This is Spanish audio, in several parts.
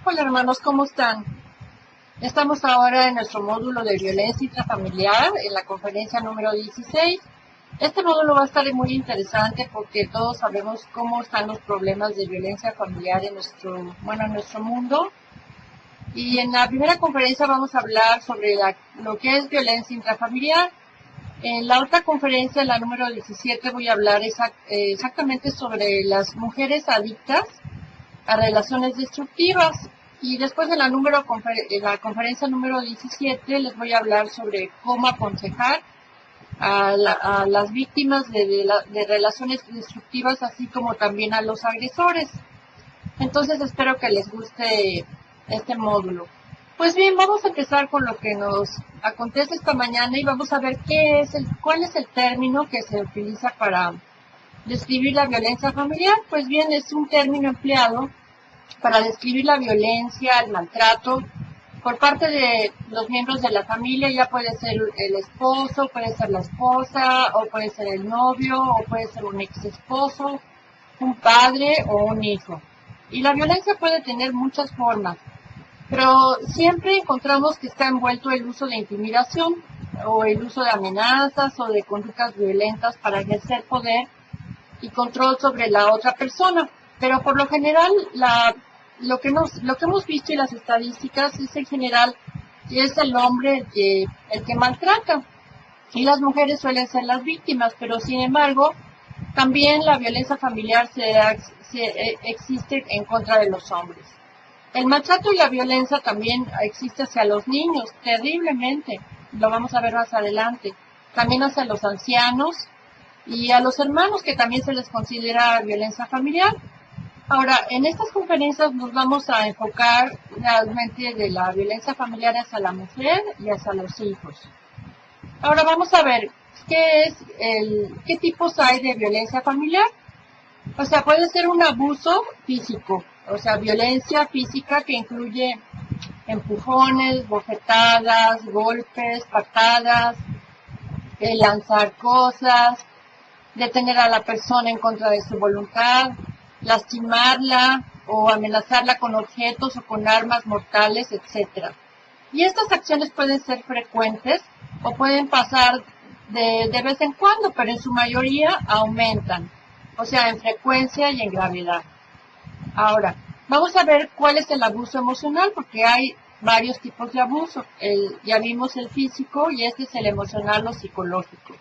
Hola hermanos, ¿cómo están? Estamos ahora en nuestro módulo de violencia intrafamiliar, en la conferencia número 16. Este módulo va a estar muy interesante porque todos sabemos cómo están los problemas de violencia familiar en nuestro mundo. Y en la primera conferencia vamos a hablar sobre lo que es violencia intrafamiliar. En la otra conferencia, la número 17, voy a hablar exactamente sobre las mujeres adictas a relaciones destructivas. Y después de la conferencia número 17 les voy a hablar sobre cómo aconsejar a las víctimas de relaciones destructivas, así como también a los agresores. Entonces espero que les guste este módulo. Pues bien, vamos a empezar con lo que nos acontece esta mañana y vamos a ver cuál es el término que se utiliza para describir la violencia familiar. Pues bien, es un término empleado para describir la violencia, el maltrato por parte de los miembros de la familia. Ya puede ser el esposo, puede ser la esposa, o puede ser el novio, o puede ser un ex esposo, un padre o un hijo. Y la violencia puede tener muchas formas, pero siempre encontramos que está envuelto el uso de intimidación o el uso de amenazas o de conductas violentas para ejercer poder y control sobre la otra persona. Pero por lo general, lo que hemos visto en las estadísticas es en general que es el hombre el que maltrata y las mujeres suelen ser las víctimas, pero sin embargo también la violencia familiar existe en contra de los hombres. El maltrato y la violencia también existe hacia los niños, terriblemente, lo vamos a ver más adelante, también hacia los ancianos y a los hermanos, que también se les considera violencia familiar. Ahora, en estas conferencias nos vamos a enfocar realmente de la violencia familiar hacia la mujer y hacia los hijos. Ahora vamos a ver qué tipos hay de violencia familiar. O sea, puede ser un abuso físico, o sea, violencia física que incluye empujones, bofetadas, golpes, patadas, lanzar cosas, detener a la persona en contra de su voluntad, lastimarla o amenazarla con objetos o con armas mortales, etc. Y estas acciones pueden ser frecuentes o pueden pasar de vez en cuando, pero en su mayoría aumentan, o sea, en frecuencia y en gravedad. Ahora, vamos a ver cuál es el abuso emocional, porque hay varios tipos de abuso. Ya vimos el físico y este es el emocional o psicológico.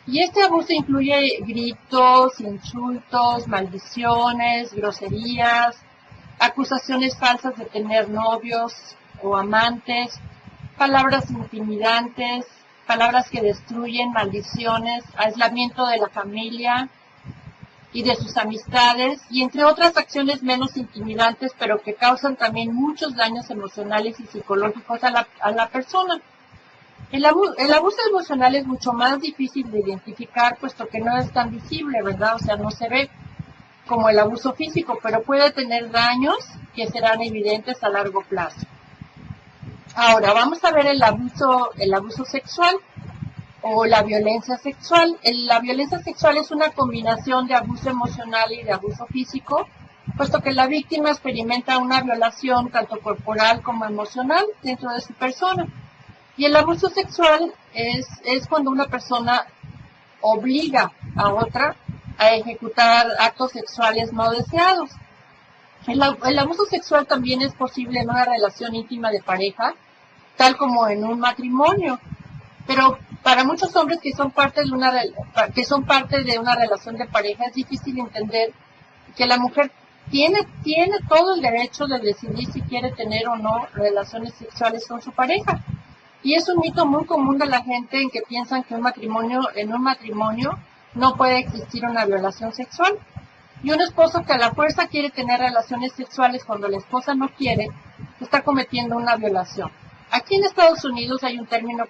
Y este abuso incluye gritos, insultos, maldiciones, groserías, acusaciones falsas de tener novios o amantes, palabras intimidantes, palabras que destruyen, maldiciones, aislamiento de la familia y de sus amistades, y entre otras acciones menos intimidantes, pero que causan también muchos daños emocionales y psicológicos a la persona. El abuso emocional es mucho más difícil de identificar, puesto que no es tan visible, ¿verdad? O sea, no se ve como el abuso físico, pero puede tener daños que serán evidentes a largo plazo. Ahora, vamos a ver el abuso sexual o la violencia sexual. La violencia sexual es una combinación de abuso emocional y de abuso físico, puesto que la víctima experimenta una violación tanto corporal como emocional dentro de su persona. Y el abuso sexual es cuando una persona obliga a otra a ejecutar actos sexuales no deseados. El abuso sexual también es posible en una relación íntima de pareja, tal como en un matrimonio. Pero para muchos hombres que son parte de una relación de pareja, es difícil entender que la mujer tiene todo el derecho de decidir si quiere tener o no relaciones sexuales con su pareja. Y es un mito muy común de la gente en que piensan que en un matrimonio no puede existir una violación sexual. Y un esposo que a la fuerza quiere tener relaciones sexuales cuando la esposa no quiere, está cometiendo una violación. Aquí en Estados Unidos hay un término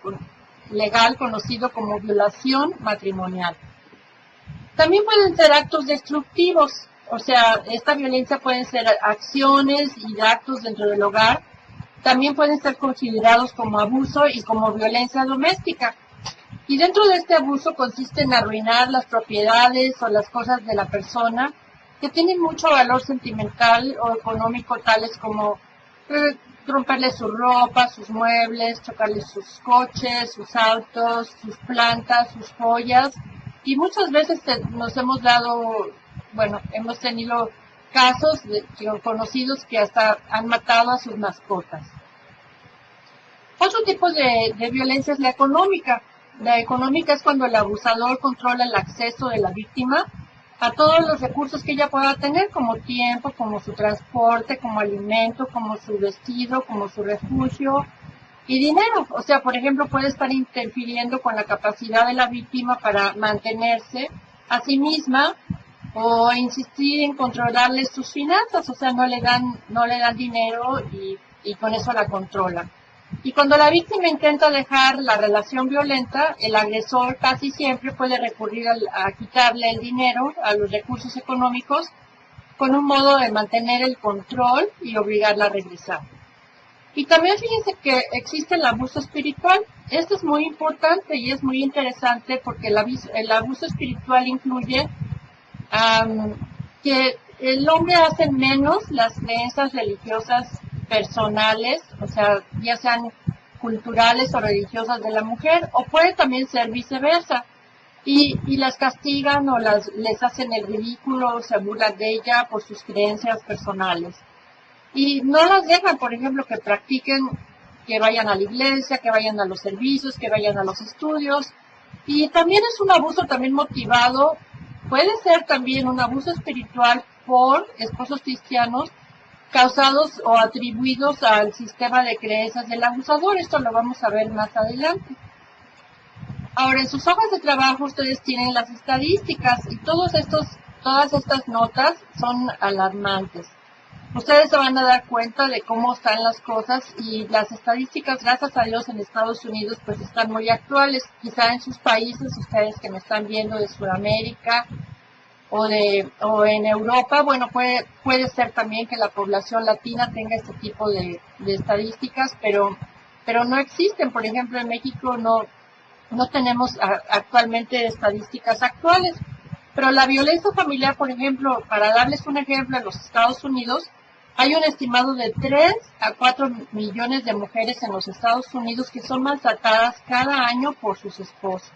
legal conocido como violación matrimonial. También pueden ser actos destructivos, o sea, esta violencia pueden ser acciones y actos dentro del hogar. También pueden ser considerados como abuso y como violencia doméstica. Y dentro de este abuso consiste en arruinar las propiedades o las cosas de la persona que tienen mucho valor sentimental o económico, tales como romperle su ropa, sus muebles, chocarle sus coches, sus autos, sus plantas, sus joyas. Y muchas veces nos hemos hemos tenido casos conocidos que hasta han matado a sus mascotas. Otro tipo de violencia es la económica. La económica es cuando el abusador controla el acceso de la víctima a todos los recursos que ella pueda tener, como tiempo, como su transporte, como alimento, como su vestido, como su refugio y dinero. O sea, por ejemplo, puede estar interfiriendo con la capacidad de la víctima para mantenerse a sí misma o insistir en controlarle sus finanzas. O sea, no le dan dinero y con eso la controla. Y cuando la víctima intenta dejar la relación violenta, el agresor casi siempre puede recurrir a quitarle el dinero, a los recursos económicos, con un modo de mantener el control y obligarla a regresar. Y también fíjense que existe el abuso espiritual. Esto es muy importante y es muy interesante porque el abuso espiritual incluye que el hombre hace menos las creencias religiosas personales, o sea, ya sean culturales o religiosas de la mujer, o puede también ser viceversa, y las castigan o les hacen el ridículo o se burlan de ella por sus creencias personales. Y no las dejan, por ejemplo, que practiquen, que vayan a la iglesia, que vayan a los servicios, que vayan a los estudios, y también es un abuso también motivado, puede ser también un abuso espiritual por esposos cristianos, causados o atribuidos al sistema de creencias del abusador. Esto lo vamos a ver más adelante. Ahora, en sus hojas de trabajo ustedes tienen las estadísticas y todas estas notas son alarmantes. Ustedes se van a dar cuenta de cómo están las cosas y las estadísticas, gracias a Dios, en Estados Unidos pues están muy actuales. Quizá en sus países, ustedes que me están viendo de Sudamérica, o en Europa, bueno, puede ser también que la población latina tenga este tipo de estadísticas, pero no existen. Por ejemplo, en México no tenemos actualmente estadísticas actuales, pero la violencia familiar, por ejemplo, para darles un ejemplo, en los Estados Unidos hay un estimado de 3 a 4 millones de mujeres en los Estados Unidos que son maltratadas cada año por sus esposos.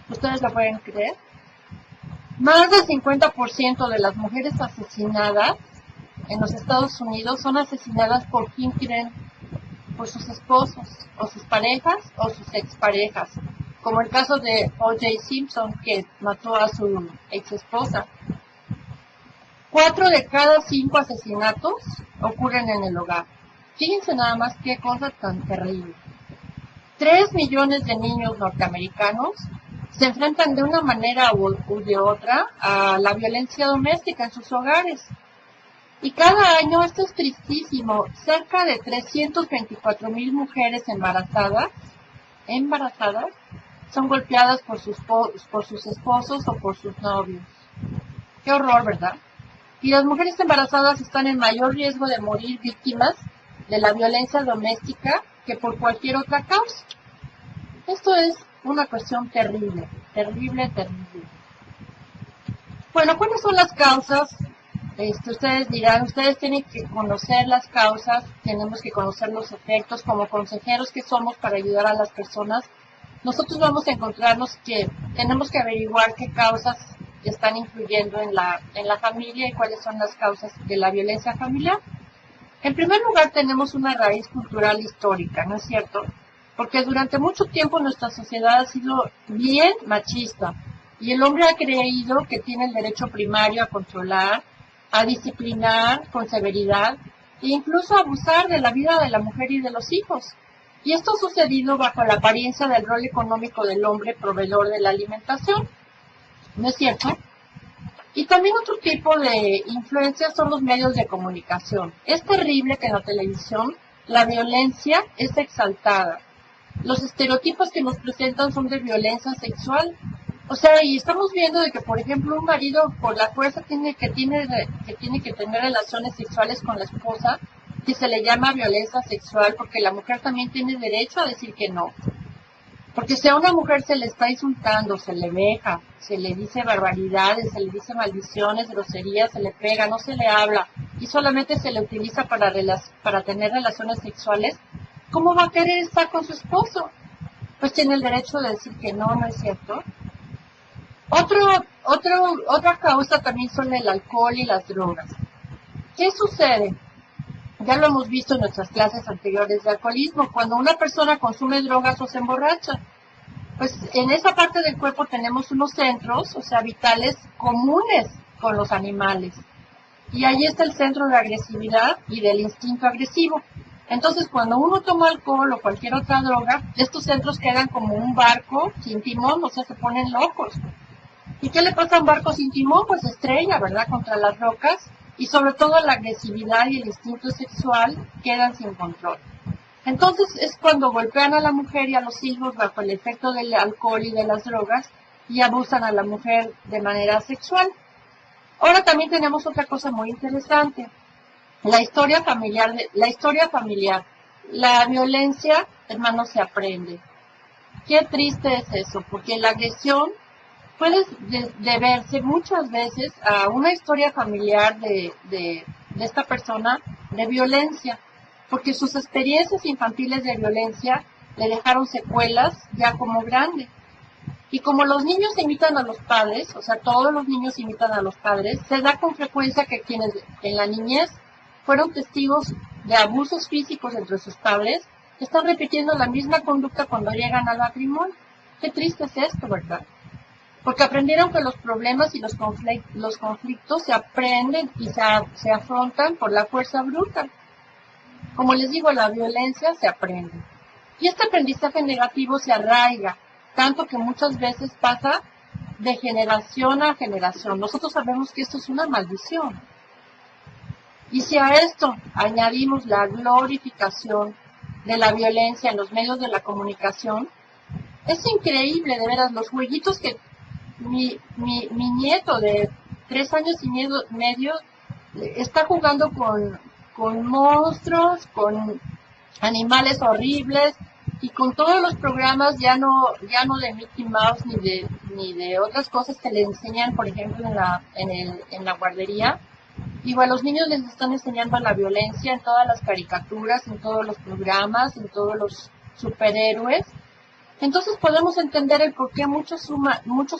¿Ustedes lo pueden creer? Más del 50% de las mujeres asesinadas en los Estados Unidos son asesinadas por quien creen, por sus esposos, o sus parejas, o sus exparejas, como el caso de O.J. Simpson, que mató a su exesposa. 4 de cada 5 asesinatos ocurren en el hogar. Fíjense nada más qué cosa tan terrible. 3 millones de niños norteamericanos se enfrentan de una manera u de otra a la violencia doméstica en sus hogares. Y cada año, esto es tristísimo, cerca de 324,000 mujeres embarazadas son golpeadas por sus esposos o por sus novios. Qué horror, ¿verdad? Y las mujeres embarazadas están en mayor riesgo de morir víctimas de la violencia doméstica que por cualquier otra causa. Esto es una cuestión terrible, terrible, terrible. Bueno, ¿cuáles son las causas? Ustedes dirán, ustedes tienen que conocer las causas, tenemos que conocer los efectos, como consejeros que somos para ayudar a las personas. Nosotros vamos a encontrarnos que tenemos que averiguar qué causas están influyendo en la familia y cuáles son las causas de la violencia familiar. En primer lugar, tenemos una raíz cultural histórica, ¿no es cierto? Porque durante mucho tiempo nuestra sociedad ha sido bien machista y el hombre ha creído que tiene el derecho primario a controlar, a disciplinar con severidad e incluso a abusar de la vida de la mujer y de los hijos. Y esto ha sucedido bajo la apariencia del rol económico del hombre proveedor de la alimentación, ¿no es cierto? Y también otro tipo de influencia son los medios de comunicación. Es terrible que en la televisión la violencia es exaltada. Los estereotipos que nos presentan son de violencia sexual. O sea, y estamos viendo de que, por ejemplo, un marido por la fuerza tiene que tener relaciones sexuales con la esposa, que se le llama violencia sexual, porque la mujer también tiene derecho a decir que no. Porque si a una mujer se le está insultando, se le veja, se le dice barbaridades, se le dice maldiciones, groserías, se le pega, no se le habla, y solamente se le utiliza para tener relaciones sexuales, ¿cómo va a querer estar con su esposo? Pues tiene el derecho de decir que no, no es cierto. Otra causa también son el alcohol y las drogas. ¿Qué sucede? Ya lo hemos visto en nuestras clases anteriores de alcoholismo. Cuando una persona consume drogas o se emborracha, pues en esa parte del cuerpo tenemos unos centros, o sea, vitales comunes con los animales. Y ahí está el centro de la agresividad y del instinto agresivo. Entonces, cuando uno toma alcohol o cualquier otra droga, estos centros quedan como un barco sin timón, o sea, se ponen locos. ¿Y qué le pasa a un barco sin timón? Pues estrella, ¿verdad?, contra las rocas, y sobre todo la agresividad y el instinto sexual quedan sin control. Entonces es cuando golpean a la mujer y a los hijos bajo el efecto del alcohol y de las drogas y abusan a la mujer de manera sexual. Ahora también tenemos otra cosa muy interesante, la historia familiar. La violencia, hermanos, se aprende. Qué triste es eso, porque la agresión puede deberse muchas veces a una historia familiar de esta persona de violencia, porque sus experiencias infantiles de violencia le dejaron secuelas ya como grande. Y como los niños imitan a los padres, o sea, todos los niños imitan a los padres, se da con frecuencia que quienes en la niñez fueron testigos de abusos físicos entre sus padres, están repitiendo la misma conducta cuando llegan al matrimonio. Qué triste es esto, ¿verdad? Porque aprendieron que los problemas y los conflictos se aprenden y se afrontan por la fuerza bruta. Como les digo, la violencia se aprende. Y este aprendizaje negativo se arraiga, tanto que muchas veces pasa de generación a generación. Nosotros sabemos que esto es una maldición. Y si a esto añadimos la glorificación de la violencia en los medios de la comunicación, es increíble, de veras, los jueguitos que mi nieto de 3 años y medio está jugando con monstruos, con animales horribles y con todos los programas ya no de Mickey Mouse ni de otras cosas que le enseñan, por ejemplo, en la guardería. Digo, a los niños les están enseñando la violencia en todas las caricaturas, en todos los programas, en todos los superhéroes. Entonces podemos entender el por qué muchos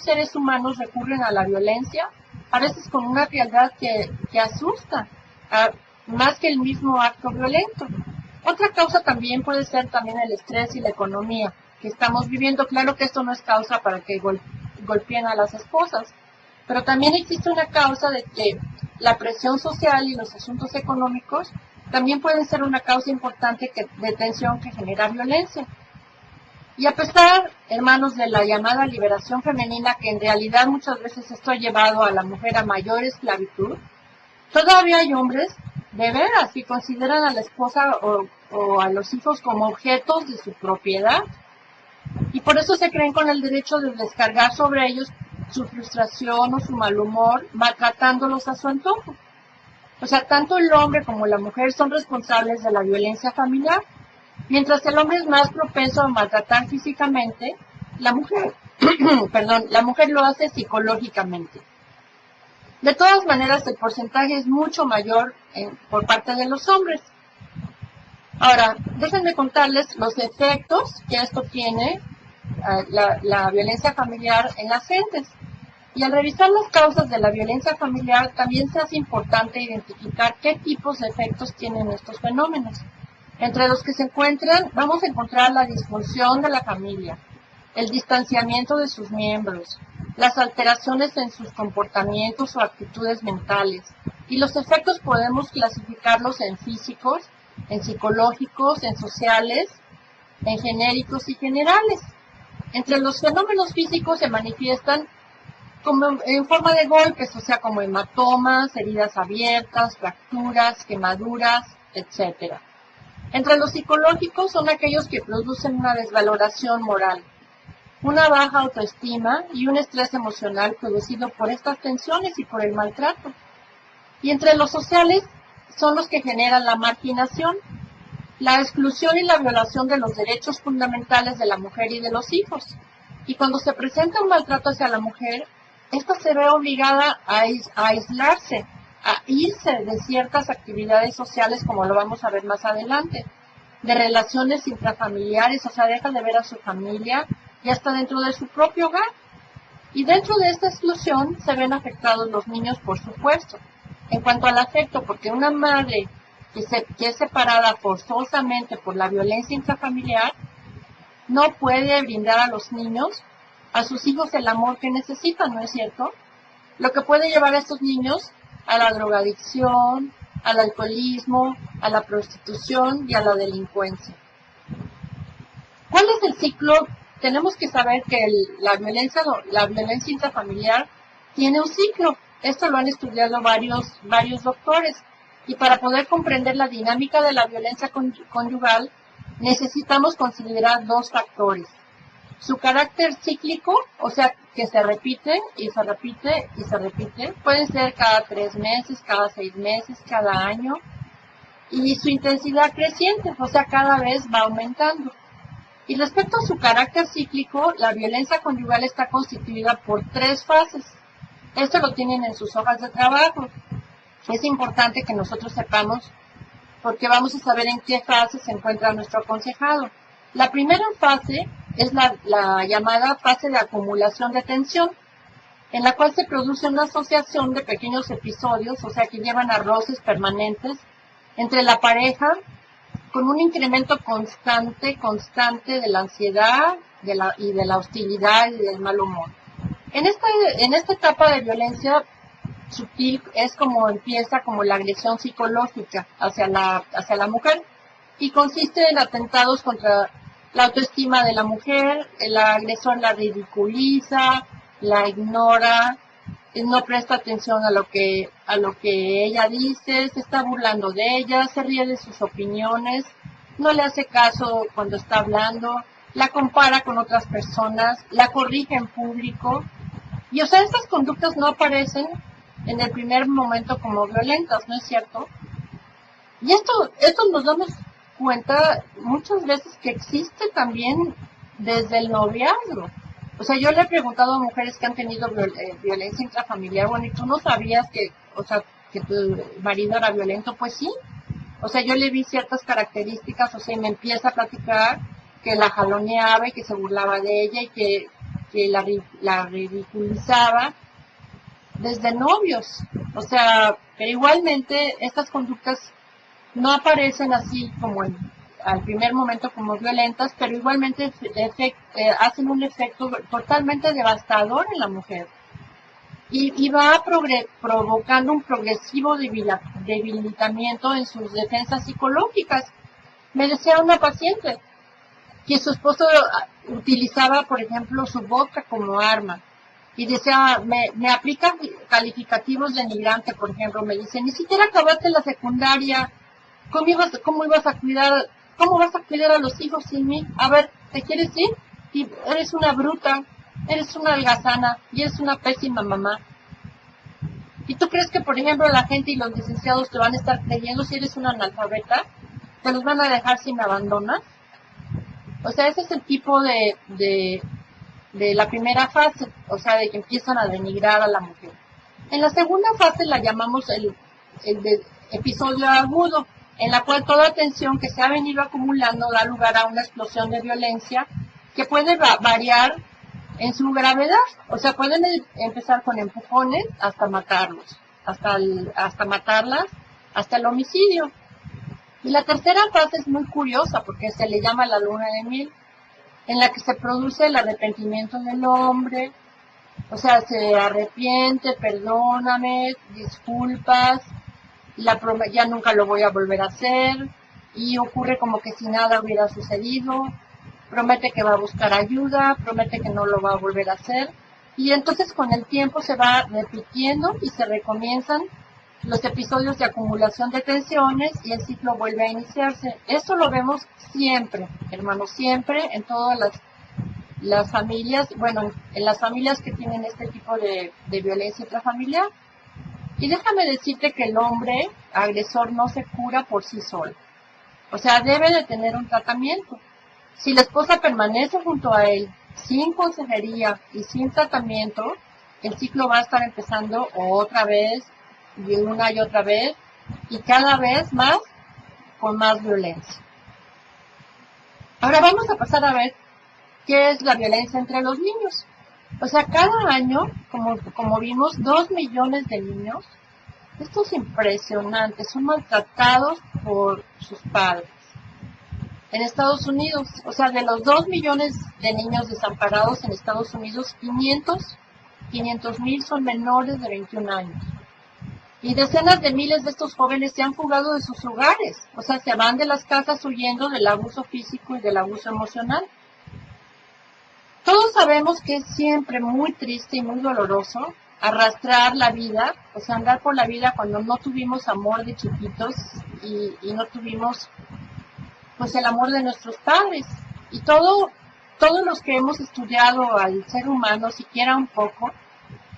seres humanos recurren a la violencia, a veces con una frialdad que asusta, más que el mismo acto violento. Otra causa también puede ser también el estrés y la economía que estamos viviendo. Claro que esto no es causa para que golpeen a las esposas, pero también existe una causa de que la presión social y los asuntos económicos también pueden ser una causa importante de tensión que genera violencia. Y a pesar, hermanos, de la llamada liberación femenina, que en realidad muchas veces esto ha llevado a la mujer a mayor esclavitud, todavía hay hombres, de veras, que consideran a la esposa o a los hijos como objetos de su propiedad. Y por eso se creen con el derecho de descargar sobre ellos su frustración o su mal humor, maltratándolos a su antojo. O sea, tanto el hombre como la mujer son responsables de la violencia familiar. Mientras el hombre es más propenso a maltratar físicamente, la mujer, la mujer lo hace psicológicamente. De todas maneras, el porcentaje es mucho mayor por parte de los hombres. Ahora, déjenme contarles los efectos que esto tiene, la violencia familiar en las gentes. Y al revisar las causas de la violencia familiar, también se hace importante identificar qué tipos de efectos tienen estos fenómenos. Entre los que se encuentran, vamos a encontrar la disfunción de la familia, el distanciamiento de sus miembros, las alteraciones en sus comportamientos o actitudes mentales. Y los efectos podemos clasificarlos en físicos, en psicológicos, en sociales, en genéricos y generales. Entre los fenómenos físicos se manifiestan como en forma de golpes, o sea, como hematomas, heridas abiertas, fracturas, quemaduras, etc. Entre los psicológicos son aquellos que producen una desvaloración moral, una baja autoestima y un estrés emocional producido por estas tensiones y por el maltrato. Y entre los sociales son los que generan la marginación, la exclusión y la violación de los derechos fundamentales de la mujer y de los hijos. Y cuando se presenta un maltrato hacia la mujer, esta se ve obligada a aislarse, a irse de ciertas actividades sociales, como lo vamos a ver más adelante, de relaciones intrafamiliares, o sea, deja de ver a su familia y hasta dentro de su propio hogar. Y dentro de esta exclusión se ven afectados los niños, por supuesto. En cuanto al afecto, porque una madre que es separada forzosamente por la violencia intrafamiliar, no puede brindar a los niños, a sus hijos, el amor que necesitan, ¿no es cierto? Lo que puede llevar a estos niños a la drogadicción, al alcoholismo, a la prostitución y a la delincuencia. ¿Cuál es el ciclo? Tenemos que saber que la violencia intrafamiliar tiene un ciclo. Esto lo han estudiado varios doctores. Y para poder comprender la dinámica de la violencia conyugal, necesitamos considerar dos factores. Su carácter cíclico, o sea, que se repite y se repite y se repite. Pueden ser cada 3 meses, cada 6 meses, cada año. Y su intensidad creciente, o sea, cada vez va aumentando. Y respecto a su carácter cíclico, la violencia conyugal está constituida por 3 fases. Esto lo tienen en sus hojas de trabajo. Es importante que nosotros sepamos, porque vamos a saber en qué fase se encuentra nuestro aconsejado. La primera fase es la llamada fase de acumulación de tensión, en la cual se produce una asociación de pequeños episodios, o sea, que llevan a roces permanentes entre la pareja, con un incremento constante de la ansiedad y de la hostilidad y del mal humor. En esta etapa de violencia sutil es como empieza como la agresión psicológica hacia la mujer, y consiste en atentados contra la autoestima de la mujer. El agresor la ridiculiza, la ignora, no presta atención a lo que ella dice, se está burlando de ella, se ríe de sus opiniones, no le hace caso cuando está hablando, la compara con otras personas, la corrige en público. Y o sea, estas conductas no aparecen en el primer momento como violentas, ¿no es cierto? Y esto nos damos cuenta muchas veces que existe también desde el noviazgo. O sea, yo le he preguntado a mujeres que han tenido violencia intrafamiliar, bueno, ¿y tú no sabías que tu marido era violento? Pues sí. O sea, yo le vi ciertas características, o sea, y me empieza a platicar que la jaloneaba y que se burlaba de ella y que la ridiculizaba desde novios. O sea, pero igualmente estas conductas no aparecen así como al primer momento como violentas, pero igualmente hacen un efecto totalmente devastador en la mujer. Y va provocando un progresivo debilitamiento en sus defensas psicológicas. Me decía una paciente que su esposo utilizaba, por ejemplo, su boca como arma. Y decía, me aplica calificativos denigrante, por ejemplo. Me dice, ni siquiera acabaste la secundaria. ¿Cómo vas a cuidar a los hijos sin mí? A ver, ¿te quieres ir? Y eres una bruta, eres una holgazana y eres una pésima mamá. ¿Y tú crees que, por ejemplo, la gente y los licenciados te van a estar creyendo si eres una analfabeta? ¿Te los van a dejar si me abandonas? O sea, ese es el tipo de la primera fase, o sea, de que empiezan a denigrar a la mujer. En la segunda fase la llamamos el episodio agudo, en la cual toda tensión que se ha venido acumulando da lugar a una explosión de violencia que puede variar en su gravedad. O sea, pueden empezar con empujones hasta matarlos, hasta matarlas, hasta el homicidio. Y la tercera fase es muy curiosa porque se le llama la luna de miel, en la que se produce el arrepentimiento del hombre. O sea, se arrepiente, perdóname, disculpas, ya nunca lo voy a volver a hacer, y ocurre como que si nada hubiera sucedido, promete que va a buscar ayuda, promete que no lo va a volver a hacer, y entonces con el tiempo se va repitiendo y se recomienzan los episodios de acumulación de tensiones y el ciclo vuelve a iniciarse. Esto lo vemos siempre, hermanos, siempre en todas las familias, bueno, en las familias que tienen este tipo de violencia intrafamiliar. Y déjame decirte que el hombre agresor no se cura por sí solo. O sea, debe de tener un tratamiento. Si la esposa permanece junto a él sin consejería y sin tratamiento, el ciclo va a estar empezando otra vez y una y otra vez, y cada vez más con más violencia. Ahora vamos a pasar a ver qué es la violencia entre los niños. O sea, cada año, como vimos, 2 millones de niños, esto es impresionante, son maltratados por sus padres. En Estados Unidos, o sea, de los 2 millones de niños desamparados en Estados Unidos, 500,000 son menores de 21 años. Y decenas de miles de estos jóvenes se han fugado de sus hogares, o sea, se van de las casas huyendo del abuso físico y del abuso emocional. Todos sabemos que es siempre muy triste y muy doloroso arrastrar la vida, o sea, andar por la vida cuando no tuvimos amor de chiquitos y no tuvimos pues el amor de nuestros padres. Y todos los que hemos estudiado al ser humano, siquiera un poco,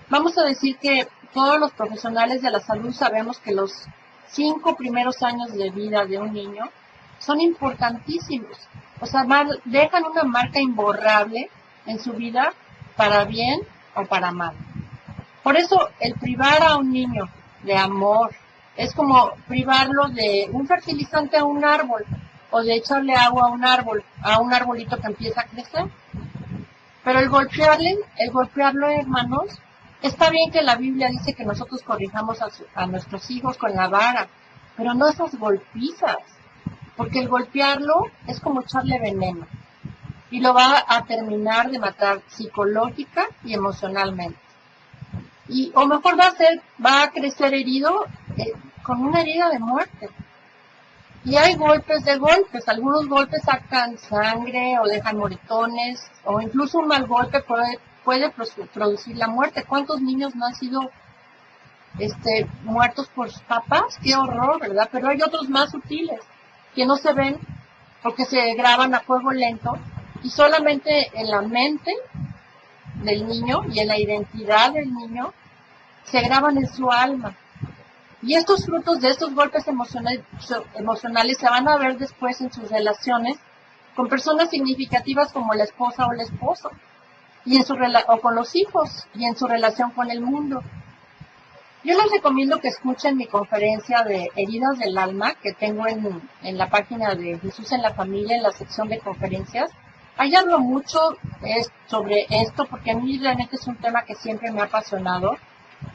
vamos a decir que todos los profesionales de la salud sabemos que los 5 primeros años de vida de un niño son importantísimos. O sea, dejan una marca imborrable en su vida, para bien o para mal. Por eso, el privar a un niño de amor es como privarlo de un fertilizante a un árbol, o de echarle agua a un arbolito que empieza a crecer. Pero el golpearlo, hermanos, está bien que la Biblia dice que nosotros corrijamos a nuestros hijos con la vara, pero no esas golpizas, porque el golpearlo es como echarle veneno, y lo va a terminar de matar psicológica y emocionalmente. O mejor va a crecer herido, con una herida de muerte. Y hay golpes de golpes, algunos golpes sacan sangre o dejan moretones, o incluso un mal golpe puede producir la muerte. ¿Cuántos niños no han sido muertos por sus papás? ¡Qué horror!, ¿verdad? Pero hay otros más sutiles, que no se ven porque se graban a fuego lento, y solamente en la mente del niño y en la identidad del niño se graban en su alma. Y estos frutos de estos golpes emocionales se van a ver después en sus relaciones con personas significativas como la esposa o el esposo, o con los hijos, y en su relación con el mundo. Yo les recomiendo que escuchen mi conferencia de Heridas del Alma, que tengo en la página de Jesús en la Familia, en la sección de conferencias. Ahí hablo mucho sobre esto, porque a mí realmente es un tema que siempre me ha apasionado,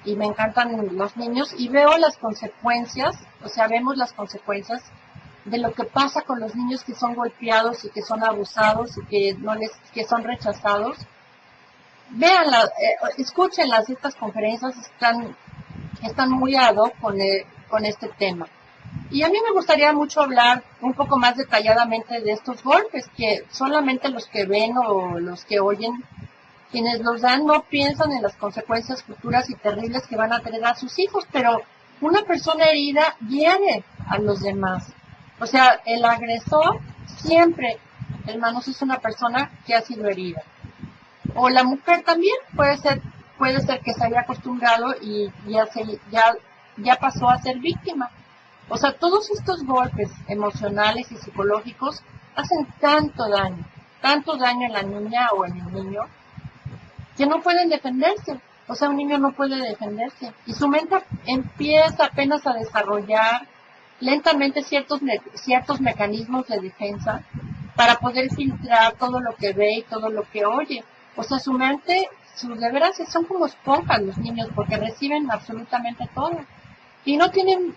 y me encantan los niños, y veo las consecuencias, o sea, vemos las consecuencias de lo que pasa con los niños que son golpeados y que son abusados y que son rechazados. Véanlas, escúchenlas, estas conferencias están muy ad hoc con este tema. Y a mí me gustaría mucho hablar un poco más detalladamente de estos golpes, que solamente los que ven o los que oyen, quienes los dan, no piensan en las consecuencias futuras y terribles que van a tener a sus hijos, pero una persona herida hiere a los demás. O sea, el agresor siempre, hermanos, es una persona que ha sido herida. O la mujer también puede ser que se haya acostumbrado y ya pasó a ser víctima. O sea, todos estos golpes emocionales y psicológicos hacen tanto daño en la niña o en el niño, que no pueden defenderse. O sea, un niño no puede defenderse. Y su mente empieza apenas a desarrollar lentamente ciertos mecanismos de defensa para poder filtrar todo lo que ve y todo lo que oye. O sea, su mente, de veras, son como esponjas los niños, porque reciben absolutamente todo. Y no tienen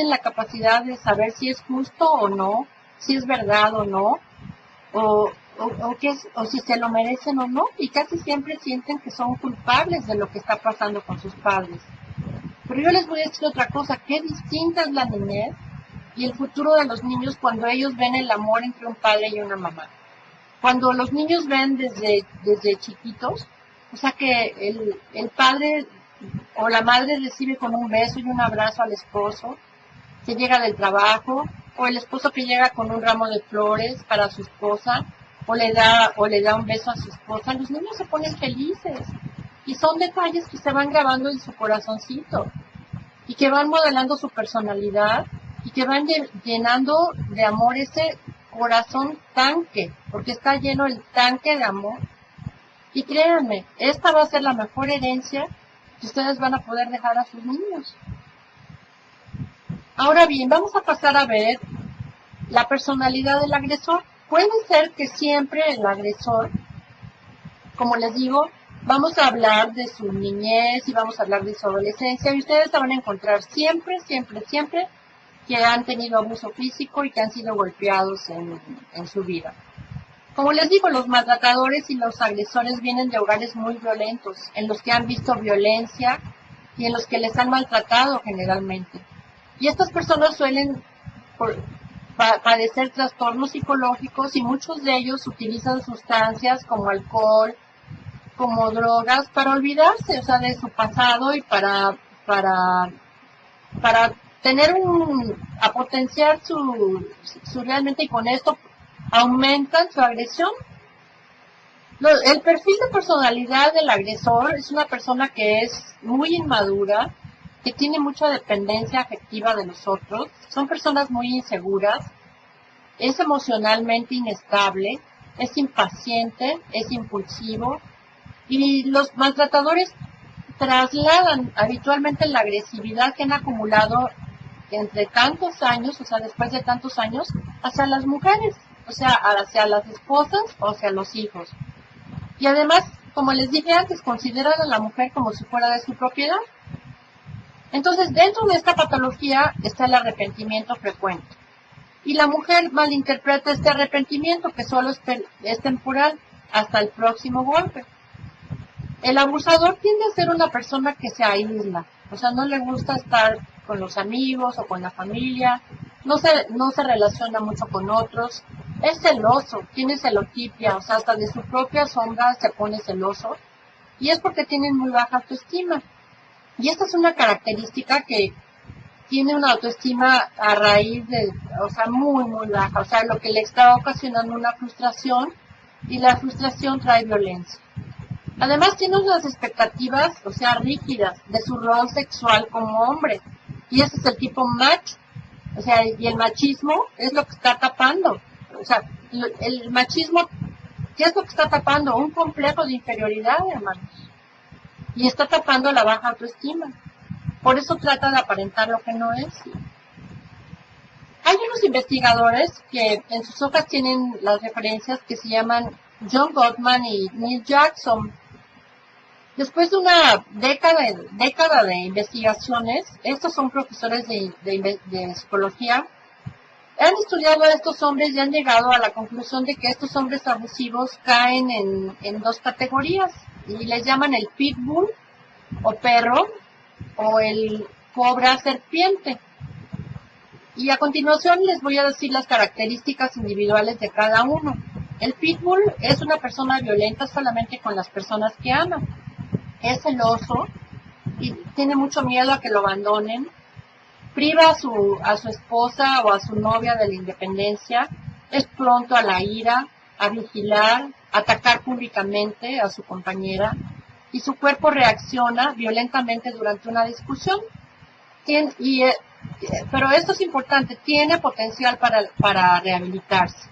la capacidad de saber si es justo o no, si es verdad o no, o si se lo merecen o no, y casi siempre sienten que son culpables de lo que está pasando con sus padres. Pero yo les voy a decir otra cosa, qué distinta es la niñez y el futuro de los niños cuando ellos ven el amor entre un padre y una mamá. Cuando los niños ven desde chiquitos, o sea que el padre o la madre recibe con un beso y un abrazo al esposo que llega del trabajo, o el esposo que llega con un ramo de flores para su esposa, o le da un beso a su esposa, los niños se ponen felices, y son detalles que se van grabando en su corazoncito, y que van modelando su personalidad, y que van llenando de amor ese corazón tanque, porque está lleno el tanque de amor. Y créanme, esta va a ser la mejor herencia que ustedes van a poder dejar a sus niños. Ahora bien, vamos a pasar a ver la personalidad del agresor. Puede ser que siempre el agresor, como les digo, vamos a hablar de su niñez y vamos a hablar de su adolescencia y ustedes se van a encontrar siempre que han tenido abuso físico y que han sido golpeados en su vida. Como les digo, los maltratadores y los agresores vienen de hogares muy violentos, en los que han visto violencia y en los que les han maltratado generalmente. Y estas personas suelen padecer trastornos psicológicos y muchos de ellos utilizan sustancias como alcohol, como drogas para olvidarse, o sea, de su pasado y para tener a potenciar su realmente, y con esto aumentan su agresión. El perfil de personalidad del agresor es una persona que es muy inmadura, que tiene mucha dependencia afectiva de los otros, son personas muy inseguras, es emocionalmente inestable, es impaciente, es impulsivo, y los maltratadores trasladan habitualmente la agresividad que han acumulado entre tantos años, o sea, después de tantos años, hacia las mujeres, o sea, hacia las esposas o hacia los hijos. Y además, como les dije antes, consideran a la mujer como si fuera de su propiedad. Entonces, dentro de esta patología está el arrepentimiento frecuente. Y la mujer malinterpreta este arrepentimiento, que solo es temporal, hasta el próximo golpe. El abusador tiende a ser una persona que se aísla, o sea, no le gusta estar con los amigos o con la familia, no se relaciona mucho con otros, es celoso, tiene celotipia, o sea, hasta de su propia sombra se pone celoso, y es porque tienen muy baja autoestima. Y esta es una característica que tiene una autoestima a raíz de, o sea, muy baja, o sea, lo que le está ocasionando una frustración, y la frustración trae violencia. Además tiene unas expectativas, o sea, rígidas, de su rol sexual como hombre. Y ese es el tipo macho. O sea, y el machismo es lo que está tapando. O sea, el machismo, ¿qué es lo que está tapando? Un complejo de inferioridad, hermanos. Y está tapando la baja autoestima. Por eso trata de aparentar lo que no es. Hay unos investigadores que en sus hojas tienen las referencias que se llaman John Gottman y Neil Jackson. Después de una década de investigaciones, estos son profesores de psicología, han estudiado a estos hombres y han llegado a la conclusión de que estos hombres abusivos caen en dos categorías, y les llaman el pitbull o perro o el cobra serpiente. Y a continuación les voy a decir las características individuales de cada uno. El pitbull es una persona violenta solamente con las personas que ama. Es celoso y tiene mucho miedo a que lo abandonen, priva a su esposa o a su novia de la independencia, es pronto a la ira, a vigilar, a atacar públicamente a su compañera, y su cuerpo reacciona violentamente durante una discusión. Pero esto es importante, tiene potencial para rehabilitarse,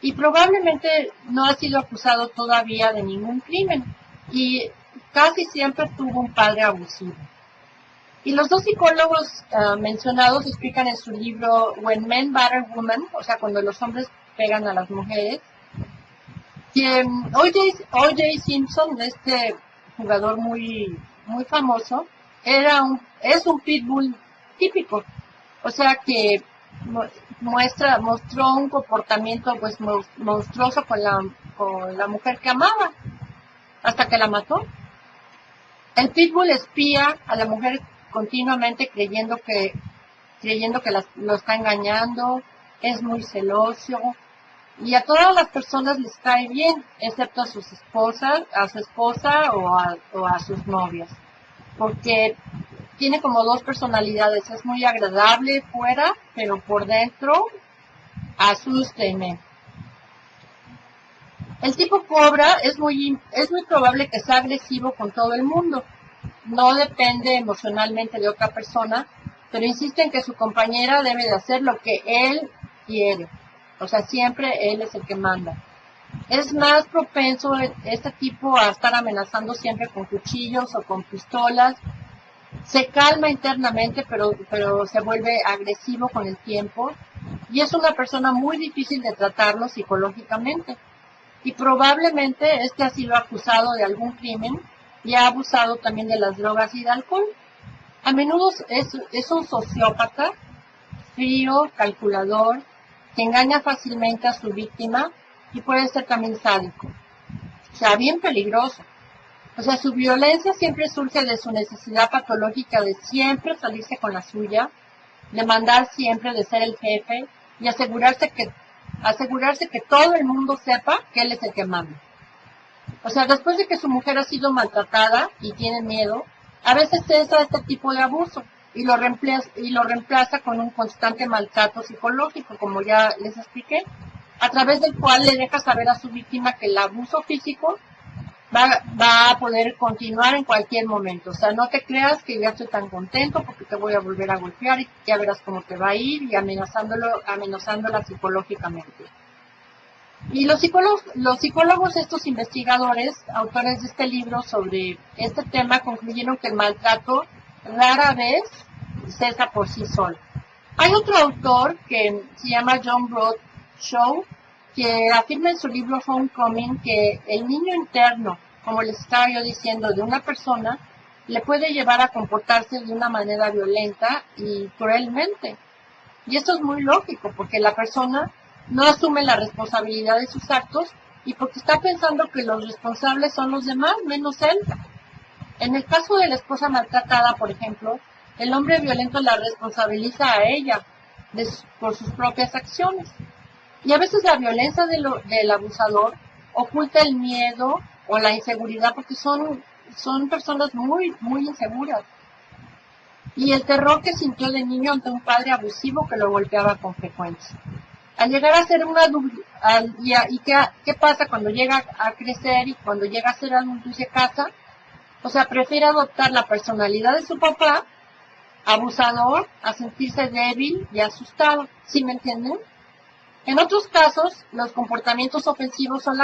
y probablemente no ha sido acusado todavía de ningún crimen, y casi siempre tuvo un padre abusivo. Y los dos psicólogos mencionados explican en su libro When Men Batter Women, o sea, cuando los hombres pegan a las mujeres, que O.J. Simpson, este jugador muy famoso, es un pitbull típico, o sea que mostró un comportamiento pues monstruoso con la mujer que amaba, hasta que la mató. El pitbull espía a la mujer continuamente creyendo que lo está engañando, es muy celoso, y a todas las personas les cae bien, excepto a sus esposas, a su esposa o a sus novias, porque tiene como dos personalidades, es muy agradable fuera, pero por dentro asústeme. El tipo cobra es muy probable que sea agresivo con todo el mundo. No depende emocionalmente de otra persona, pero insiste en que su compañera debe de hacer lo que él quiere. O sea, siempre él es el que manda. Es más propenso este tipo a estar amenazando siempre con cuchillos o con pistolas, Se calma internamente, pero se vuelve agresivo con el tiempo y es una persona muy difícil de tratarlo psicológicamente. Y probablemente ha sido acusado de algún crimen y ha abusado también de las drogas y del alcohol. A menudo es un sociópata, frío, calculador, que engaña fácilmente a su víctima y puede ser también sádico. O sea, bien peligroso. O sea, su violencia siempre surge de su necesidad patológica de siempre salirse con la suya, de mandar siempre, de ser el jefe y asegurarse que todo el mundo sepa que él es el que manda. O sea, después de que su mujer ha sido maltratada y tiene miedo, a veces cesa este tipo de abuso y lo reemplaza con un constante maltrato psicológico, como ya les expliqué, a través del cual le deja saber a su víctima que el abuso físico va a poder continuar en cualquier momento. O sea, no te creas que ya estoy tan contento porque te voy a volver a golpear y ya verás cómo te va a ir, y amenazándola psicológicamente. Y los psicólogos, estos investigadores, autores de este libro sobre este tema, concluyeron que el maltrato rara vez cesa por sí solo. Hay otro autor que se llama John Bradshaw, que afirma en su libro Homecoming que el niño interno, como les estaba yo diciendo, de una persona, le puede llevar a comportarse de una manera violenta y cruelmente. Y esto es muy lógico, porque la persona no asume la responsabilidad de sus actos y porque está pensando que los responsables son los demás, menos él. En el caso de la esposa maltratada, por ejemplo, el hombre violento la responsabiliza a ella por sus propias acciones. Y a veces la violencia del abusador oculta el miedo o la inseguridad, porque son personas muy, muy inseguras. Y el terror que sintió de niño ante un padre abusivo que lo golpeaba con frecuencia. Al llegar a ser un adulto, ¿qué pasa cuando llega a crecer y cuando llega a ser adulto y se casa? O sea, prefiere adoptar la personalidad de su papá, abusador, a sentirse débil y asustado. ¿Sí me entienden? En otros casos, los comportamientos ofensivos son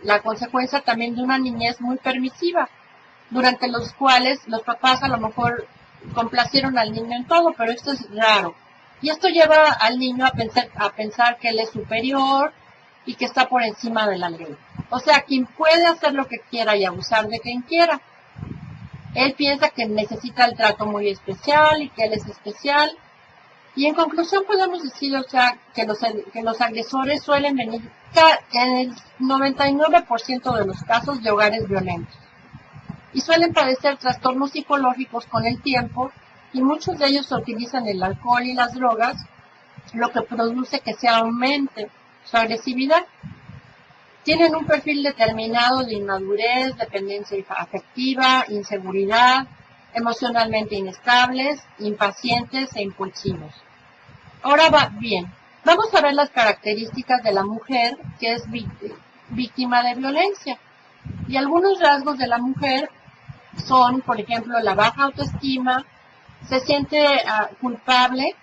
la consecuencia también de una niñez muy permisiva, durante los cuales los papás a lo mejor complacieron al niño en todo, pero esto es raro. Y esto lleva al niño a pensar que él es superior y que está por encima de la ley. O sea, quien puede hacer lo que quiera y abusar de quien quiera. Él piensa que necesita el trato muy especial y que él es especial. Y en conclusión podemos decir, o sea, que los agresores suelen venir en el 99% de los casos de hogares violentos. Y suelen padecer trastornos psicológicos con el tiempo, y muchos de ellos utilizan el alcohol y las drogas, lo que produce que se aumente su agresividad. Tienen un perfil determinado de inmadurez, dependencia afectiva, inseguridad, emocionalmente inestables, impacientes e impulsivos. Ahora vamos a ver las características de la mujer que es víctima de violencia. Y algunos rasgos de la mujer son, por ejemplo, la baja autoestima, se siente culpable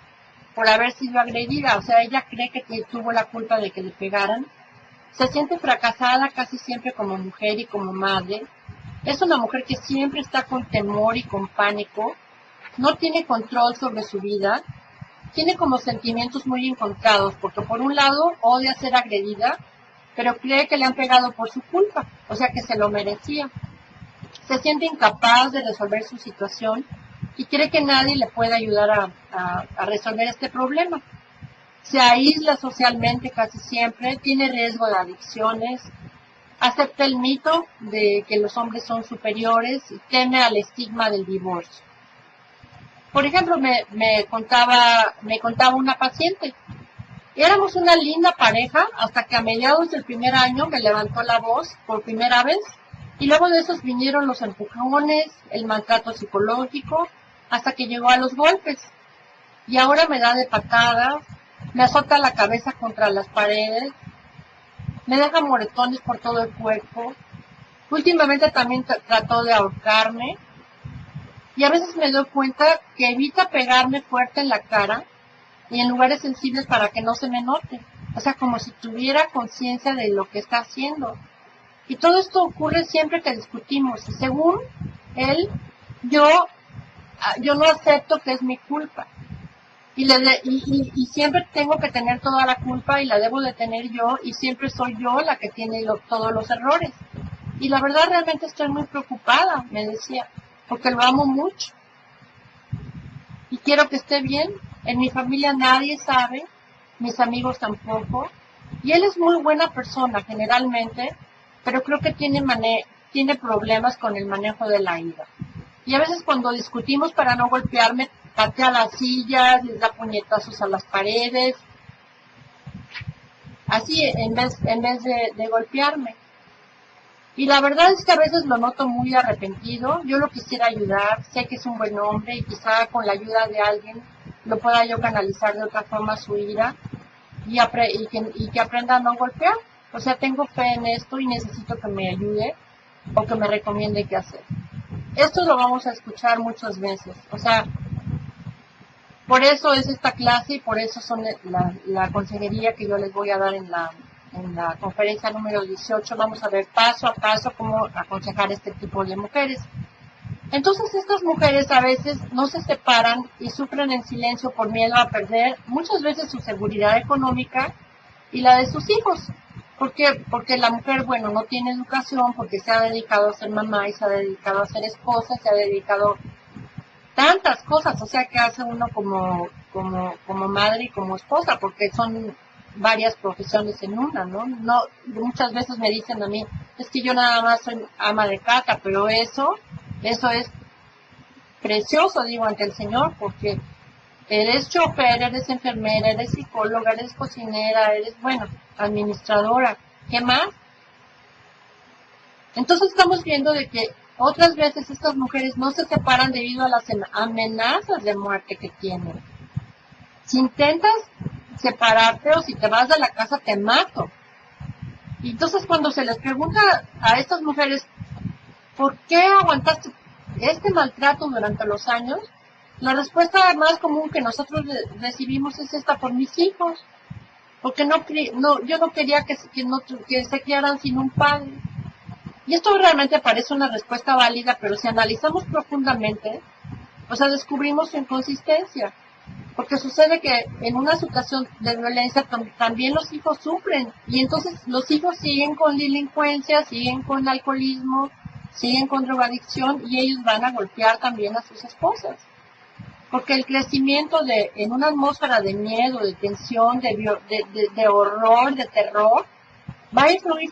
por haber sido agredida, o sea, ella cree que tuvo la culpa de que le pegaran, se siente fracasada casi siempre como mujer y como madre, es una mujer que siempre está con temor y con pánico, no tiene control sobre su vida, tiene como sentimientos muy encontrados, porque por un lado odia ser agredida, pero cree que le han pegado por su culpa, o sea que se lo merecía. Se siente incapaz de resolver su situación y cree que nadie le puede ayudar a resolver este problema. Se aísla socialmente casi siempre, tiene riesgo de adicciones, acepta el mito de que los hombres son superiores y teme al estigma del divorcio. Por ejemplo, me contaba una paciente. Éramos una linda pareja hasta que a mediados del primer año me levantó la voz por primera vez y luego de esos vinieron los empujones, el maltrato psicológico, hasta que llegó a los golpes. Y ahora me da de patadas, me azota la cabeza contra las paredes, me deja moretones por todo el cuerpo. Últimamente también trató de ahorcarme. Y a veces me doy cuenta que evita pegarme fuerte en la cara y en lugares sensibles para que no se me note. O sea, como si tuviera conciencia de lo que está haciendo. Y todo esto ocurre siempre que discutimos. Y según él, yo yo no acepto que es mi culpa. Y siempre tengo que tener toda la culpa y la debo de tener yo y siempre soy yo la que tiene todos los errores. Y la verdad realmente estoy muy preocupada, me decía, porque lo amo mucho. Y quiero que esté bien. En mi familia nadie sabe, mis amigos tampoco. Y él es muy buena persona generalmente, pero creo que tiene problemas con el manejo de la ira. Y a veces cuando discutimos para no golpearme, patea las sillas, les da puñetazos a las paredes, así en vez de golpearme. Y la verdad es que a veces lo noto muy arrepentido. Yo lo quisiera ayudar, sé que es un buen hombre y quizá con la ayuda de alguien lo pueda yo canalizar de otra forma su ira y que aprenda a no golpear. O sea, tengo fe en esto y necesito que me ayude o que me recomiende qué hacer. Esto lo vamos a escuchar muchas veces. O sea, por eso es esta clase y por eso son la consejería que yo les voy a dar en la conferencia número 18. Vamos a ver paso a paso cómo aconsejar este tipo de mujeres. Entonces estas mujeres a veces no se separan y sufren en silencio por miedo a perder muchas veces su seguridad económica y la de sus hijos. ¿Por qué? Porque la mujer, bueno, no tiene educación, porque se ha dedicado a ser mamá y se ha dedicado a ser esposa, se ha dedicado tantas cosas, o sea, que hace uno como madre y como esposa, porque son varias profesiones en una, ¿no? Muchas veces me dicen a mí, es que yo nada más soy ama de casa, pero eso es precioso, digo, ante el Señor, porque eres chofer, eres enfermera, eres psicóloga, eres cocinera, eres, bueno, administradora, ¿qué más? Entonces estamos viendo de que otras veces estas mujeres no se separan debido a las amenazas de muerte que tienen. Si intentas separarte o si te vas de la casa te mato. Y entonces cuando se les pregunta a estas mujeres ¿por qué aguantaste este maltrato durante los años? La respuesta más común que nosotros recibimos es esta: por mis hijos, porque yo no quería que se criaran sin un padre. Y esto realmente parece una respuesta válida, pero si analizamos profundamente, o sea, descubrimos su inconsistencia. Porque sucede que en una situación de violencia también los hijos sufren. Y entonces los hijos siguen con delincuencia, siguen con alcoholismo, siguen con drogadicción y ellos van a golpear también a sus esposas. Porque el crecimiento en una atmósfera de miedo, de tensión, de horror, de terror, va a influir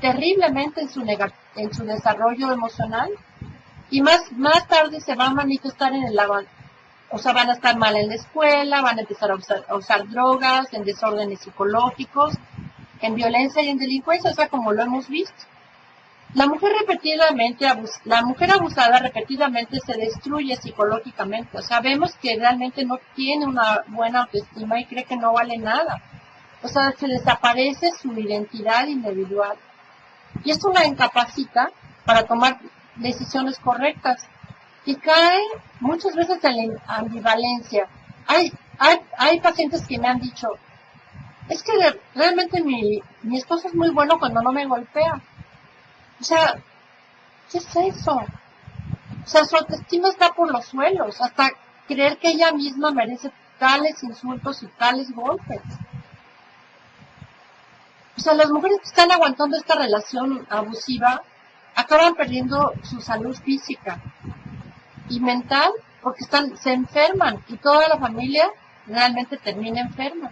terriblemente en su desarrollo emocional y más tarde se va a manifestar en o sea, van a estar mal en la escuela, van a empezar a usar drogas, en desórdenes psicológicos, en violencia y en delincuencia, o sea, como lo hemos visto. La mujer abusada repetidamente se destruye psicológicamente, o sea, vemos que realmente no tiene una buena autoestima y cree que no vale nada. O sea, se desaparece su identidad individual. Y esto la incapacita para tomar decisiones correctas. Y cae muchas veces en la ambivalencia. Hay pacientes que me han dicho, es que realmente mi esposo es muy bueno cuando no me golpea. O sea, ¿qué es eso? O sea, su autoestima está por los suelos, hasta creer que ella misma merece tales insultos y tales golpes. O sea, las mujeres que están aguantando esta relación abusiva acaban perdiendo su salud física y mental porque se enferman y toda la familia realmente termina enferma.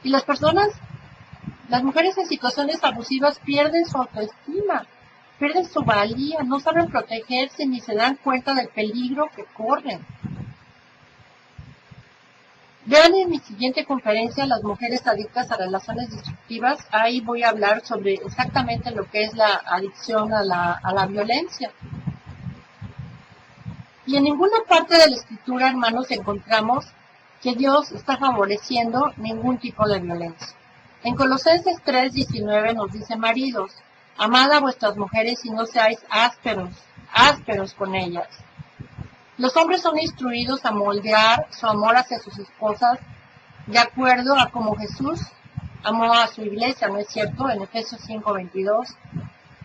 Y las mujeres en situaciones abusivas pierden su autoestima, pierden su valía, no saben protegerse ni se dan cuenta del peligro que corren. Vean en mi siguiente conferencia, Las mujeres adictas a relaciones destructivas. Ahí voy a hablar sobre exactamente lo que es la adicción a la violencia. Y en ninguna parte de la Escritura, hermanos, encontramos que Dios está favoreciendo ningún tipo de violencia. En Colosenses 3:19 nos dice: maridos, amad a vuestras mujeres y no seáis ásperos con ellas. Los hombres son instruidos a moldear su amor hacia sus esposas de acuerdo a como Jesús amó a su iglesia, ¿no es cierto? En Efesios 5:22.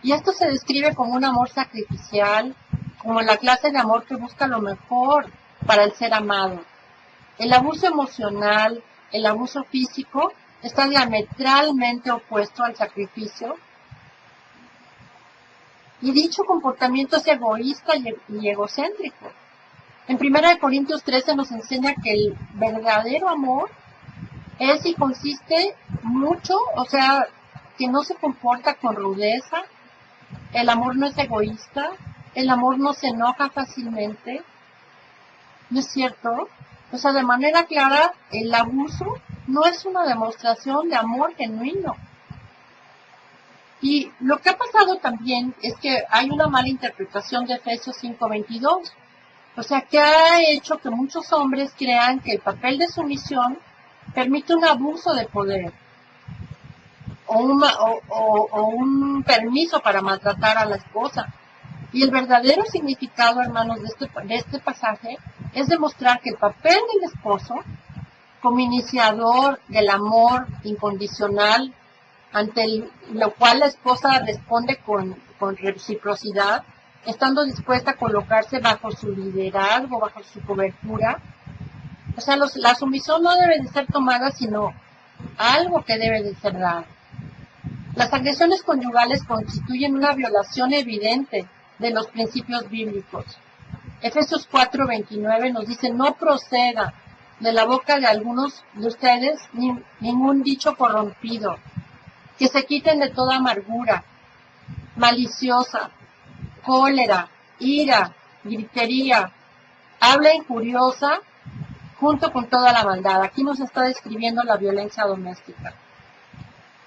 Y esto se describe como un amor sacrificial, como la clase de amor que busca lo mejor para el ser amado. El abuso emocional, el abuso físico, está diametralmente opuesto al sacrificio. Y dicho comportamiento es egoísta y egocéntrico. En 1 Corintios 13 nos enseña que el verdadero amor es y consiste mucho, o sea, que no se comporta con rudeza, el amor no es egoísta, el amor no se enoja fácilmente, ¿no es cierto? O sea, de manera clara, el abuso no es una demostración de amor genuino. Y lo que ha pasado también es que hay una mala interpretación de Efesios 5:22. O sea, que ha hecho que muchos hombres crean que el papel de sumisión permite un abuso de poder o un permiso para maltratar a la esposa. Y el verdadero significado, hermanos, de este pasaje es demostrar que el papel del esposo, como iniciador del amor incondicional, ante lo cual la esposa responde con reciprocidad, estando dispuesta a colocarse bajo su liderazgo, bajo su cobertura. O sea, la sumisión no debe de ser tomada, sino algo que debe de ser dado. Las agresiones conyugales constituyen una violación evidente de los principios bíblicos. Efesios 4:29 nos dice: no proceda de la boca de algunos de ustedes ningún dicho corrompido, que se quiten de toda amargura, maliciosa, cólera, ira, gritería, habla injuriosa, junto con toda la maldad. Aquí nos está describiendo la violencia doméstica.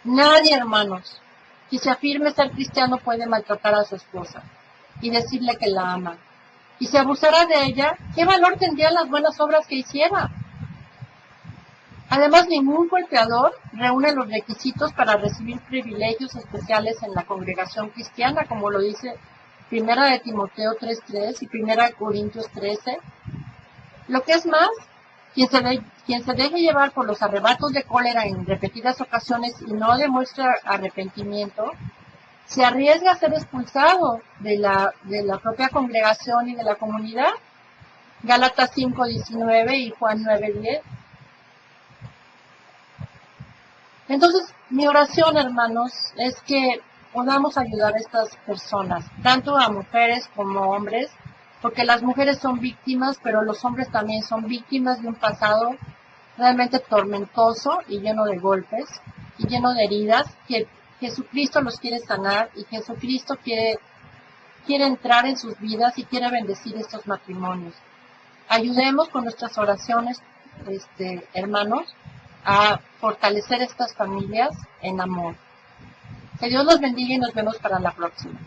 Nadie, hermanos, que se afirme ser cristiano puede maltratar a su esposa y decirle que la ama. Y si abusara de ella, ¿qué valor tendrían las buenas obras que hiciera? Además, ningún golpeador reúne los requisitos para recibir privilegios especiales en la congregación cristiana, como lo dice 1 de Timoteo 3:3 y 1 de Corintios 13. Lo que es más, quien se deje llevar por los arrebatos de cólera en repetidas ocasiones y no demuestra arrepentimiento, se arriesga a ser expulsado de la propia congregación y de la comunidad. Gálatas 5:19 y Juan 9:10. Entonces, mi oración, hermanos, es que podamos ayudar a estas personas, tanto a mujeres como a hombres, porque las mujeres son víctimas, pero los hombres también son víctimas de un pasado realmente tormentoso y lleno de golpes y lleno de heridas, que Jesucristo los quiere sanar y Jesucristo quiere entrar en sus vidas y quiere bendecir estos matrimonios. Ayudemos con nuestras oraciones, hermanos, a fortalecer estas familias en amor. Que Dios los bendiga y nos vemos para la próxima.